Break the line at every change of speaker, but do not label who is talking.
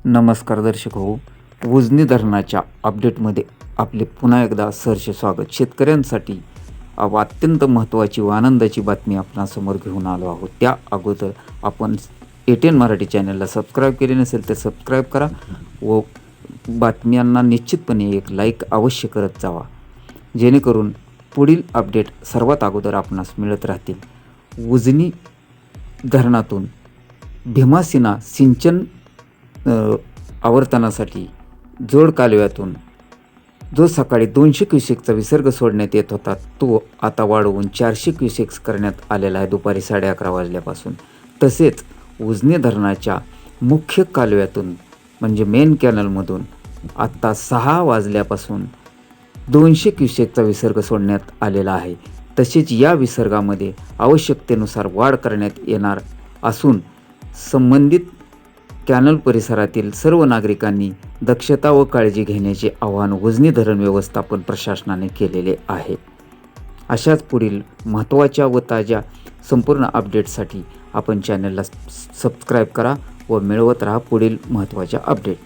नमस्कार दर्शक हो, उजनी अपडेटमध्ये आपले पुन्हा एकदा सहर्ष स्वागत. शेतकऱ्यांसाठी अत्यंत महत्त्वाची व आनंदाची बातमी आपणासमोर घेऊन आलो आहोत. त्या अगोदर आपण ATN मराठी चॅनलला सबस्क्राईब केले नसेल तर सबस्क्राईब करा व बातम्यांना निश्चितपणे एक लाईक अवश्य करत जावा, जेणेकरून पुढील अपडेट सर्वात अगोदर आपणास मिळत राहतील. उजनी धरणातून भीमासिना सिंचन आवर्तनासाठी जोड कालव्यातून जो सकाळी 200 क्युसेकचा विसर्ग सोडण्यात येत होता तो आता वाढवून 400 क्युसेक्स करण्यात आलेला आहे दुपारी 11:30 वाजल्यापासून. तसेच उजनी धरणाच्या मुख्य कालव्यातून म्हणजे मेन कॅनलमधून आत्ता 6 वाजल्यापासून 200 क्युसेकचा विसर्ग सोडण्यात आलेला आहे. तसेच या विसर्गामध्ये आवश्यकतेनुसार वाढ करण्यात येणार असून संबंधित कॅनल परिसरातील सर्व नागरिकांनी दक्षता व काळजी घेण्याचे आवाहन उजनी धरण व्यवस्थापन प्रशासनाने केलेले आहे. अशाच पुढील महत्त्वाच्या व ताज्या संपूर्ण अपडेटसाठी आपण चॅनलला सबस्क्राईब करा व मिळवत राहा पुढील महत्त्वाच्या अपडेट.